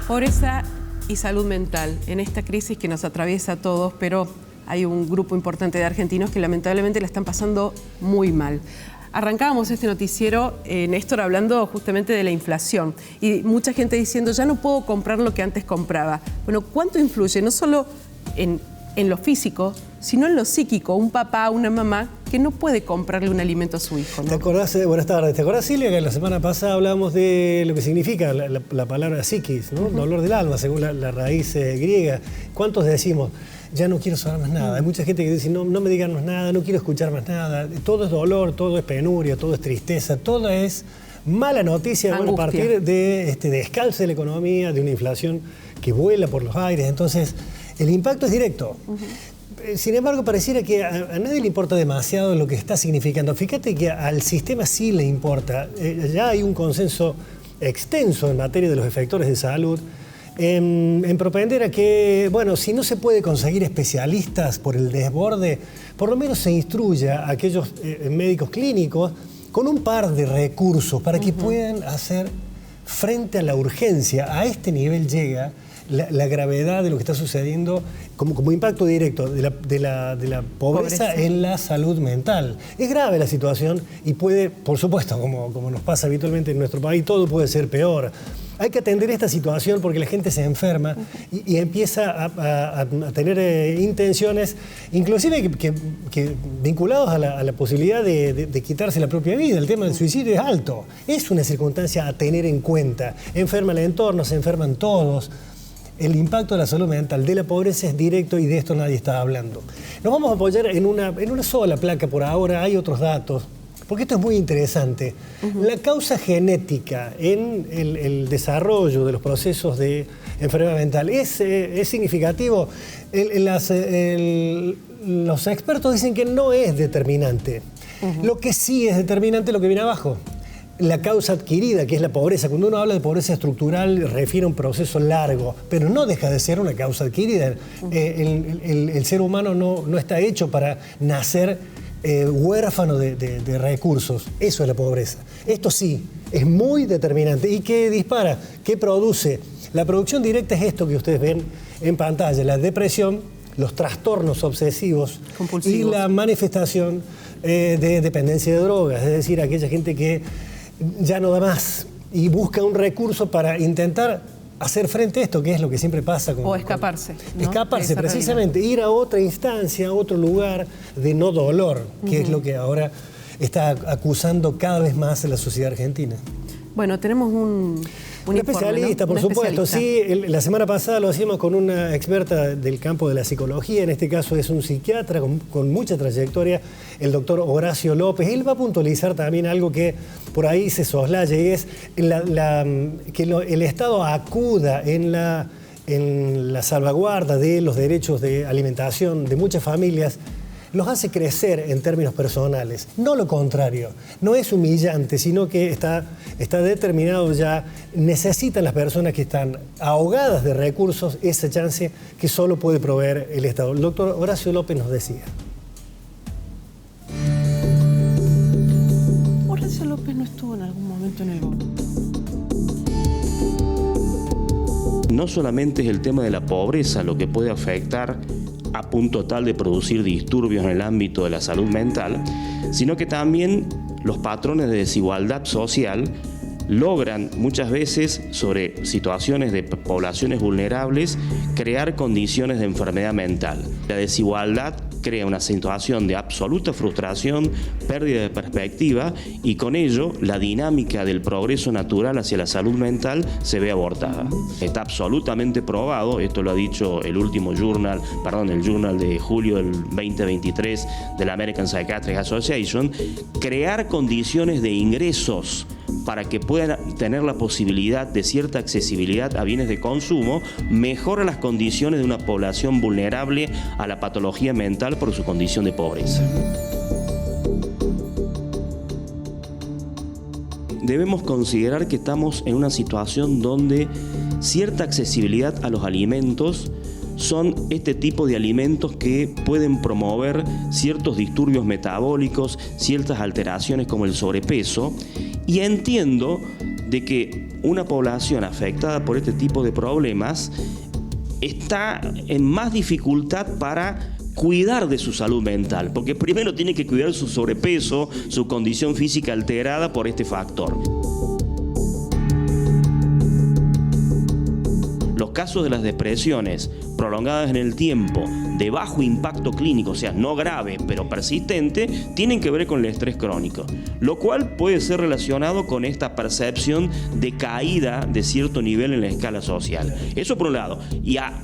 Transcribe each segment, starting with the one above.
Pobreza y salud mental en esta crisis que nos atraviesa a todos, pero hay un grupo importante de argentinos que lamentablemente la están pasando muy mal. Arrancábamos este noticiero, Néstor, hablando justamente de la inflación y mucha gente diciendo, ya no puedo comprar lo que antes compraba. Bueno, ¿cuánto influye? No solo en lo físico, sino en lo psíquico. Un papá, una mamá que no puede comprarle un alimento a su hijo, ¿no? ¿Te acordás, buenas tardes, ¿te acordás, Silvia, que la semana pasada hablábamos de lo que significa la palabra psiquis, ¿no? Dolor del alma, según la raíz griega? ¿Cuántos decimos, ya no quiero saber más nada? Hay mucha gente que dice, no me digan más nada, no quiero escuchar más nada. Todo es dolor, todo es penuria, todo es tristeza, todo es mala noticia. Bueno, a partir de este descalce de la economía, de una inflación que vuela por los aires. Entonces, el impacto es directo. Sin embargo, pareciera que a nadie le importa demasiado lo que está significando. Fíjate que al sistema sí le importa. Ya hay un consenso extenso en materia de los efectores de salud en propender a que, bueno, si no se puede conseguir especialistas por el desborde, por lo menos se instruya a aquellos médicos clínicos con un par de recursos para que puedan hacer frente a la urgencia. A este nivel llega la gravedad de lo que está sucediendo como impacto directo de la pobreza en la salud mental. Es grave la situación y puede, por supuesto, como nos pasa habitualmente en nuestro país, todo puede ser peor. Hay que atender esta situación porque la gente se enferma y empieza a tener intenciones, inclusive que vinculados a la posibilidad de quitarse la propia vida. El tema del suicidio es alto. Es una circunstancia a tener en cuenta. Enferma el entorno, se enferman todos. El impacto de la salud mental de la pobreza es directo y de esto nadie está hablando. Nos vamos a apoyar en una sola placa por ahora, hay otros datos, porque esto es muy interesante. La causa genética en el desarrollo de los procesos de enfermedad mental es significativo. Los expertos dicen que no es determinante. Lo que sí es determinante es lo que viene abajo. La causa adquirida, que es la pobreza. Cuando uno habla de pobreza estructural, refiere a un proceso largo, pero no deja de ser una causa adquirida. El ser humano no está hecho para nacer huérfano de recursos. Eso es la pobreza. Esto sí, es muy determinante. ¿Y qué dispara? ¿Qué produce? La producción directa es esto que ustedes ven en pantalla, la depresión, los trastornos obsesivos y la manifestación de dependencia de drogas, es decir, aquella gente que ya no da más y busca un recurso para intentar hacer frente a esto, que es lo que siempre pasa. O escaparse. ¿No? Escaparse, precisamente, ir a otra instancia, a otro lugar de no dolor, que es lo que ahora está acusando cada vez más a la sociedad argentina. Bueno, tenemos un especialista, ¿no? Por supuesto. Sí, la semana pasada lo hacíamos con una experta del campo de la psicología. En este caso es un psiquiatra con mucha trayectoria, el doctor Horacio López. Él va a puntualizar también algo que por ahí se soslaya, y es que el Estado acuda en la salvaguarda de los derechos de alimentación de muchas familias. Los hace crecer en términos personales, no lo contrario. No es humillante, sino que está determinado ya. Necesitan las personas que están ahogadas de recursos esa chance que solo puede proveer el Estado. El doctor Horacio López nos decía. Horacio López no estuvo en algún momento en el gobierno. No solamente es el tema de la pobreza lo que puede afectar a punto tal de producir disturbios en el ámbito de la salud mental, sino que también los patrones de desigualdad social logran muchas veces sobre situaciones de poblaciones vulnerables crear condiciones de enfermedad mental. La desigualdad crea una situación de absoluta frustración, pérdida de perspectiva, y con ello la dinámica del progreso natural hacia la salud mental se ve abortada. Está absolutamente probado, esto lo ha dicho el journal de julio del 2023 de la American Psychiatric Association, crear condiciones de ingresos para que puedan tener la posibilidad de cierta accesibilidad a bienes de consumo, mejora las condiciones de una población vulnerable a la patología mental por su condición de pobreza. Debemos considerar que estamos en una situación donde cierta accesibilidad a los alimentos son este tipo de alimentos que pueden promover ciertos disturbios metabólicos, ciertas alteraciones como el sobrepeso, y entiendo de que una población afectada por este tipo de problemas está en más dificultad para cuidar de su salud mental, porque primero tiene que cuidar su sobrepeso, su condición física alterada por este factor. Los casos de las depresiones prolongadas en el tiempo, de bajo impacto clínico, o sea, no grave, pero persistente, tienen que ver con el estrés crónico, lo cual puede ser relacionado con esta percepción de caída de cierto nivel en la escala social. Eso por un lado. Y a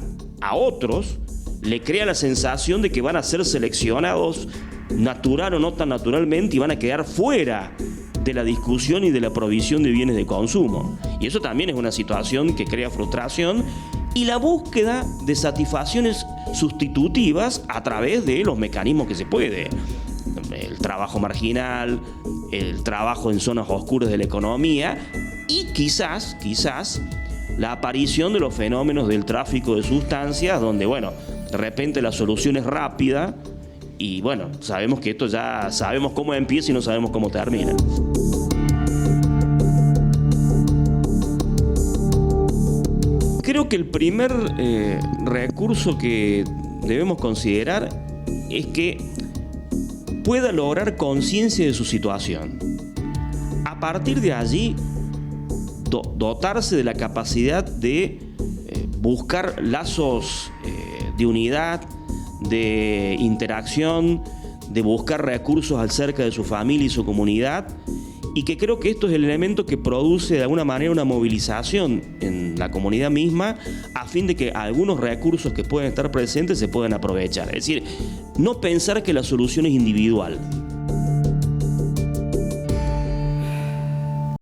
otros le crea la sensación de que van a ser seleccionados natural o no tan naturalmente y van a quedar fuera de la discusión y de la provisión de bienes de consumo. Y eso también es una situación que crea frustración y la búsqueda de satisfacciones sustitutivas a través de los mecanismos que se puede. El trabajo marginal, el trabajo en zonas oscuras de la economía y quizás la aparición de los fenómenos del tráfico de sustancias, donde, bueno, de repente la solución es rápida y, bueno, sabemos que esto ya sabemos cómo empieza y no sabemos cómo termina. Creo que el primer recurso que debemos considerar es que pueda lograr conciencia de su situación. A partir de allí, dotarse de la capacidad de buscar lazos de unidad, de interacción, de buscar recursos acerca de su familia y su comunidad, y que creo que esto es el elemento que produce de alguna manera una movilización en la comunidad misma a fin de que algunos recursos que pueden estar presentes se puedan aprovechar. Es decir, no pensar que la solución es individual.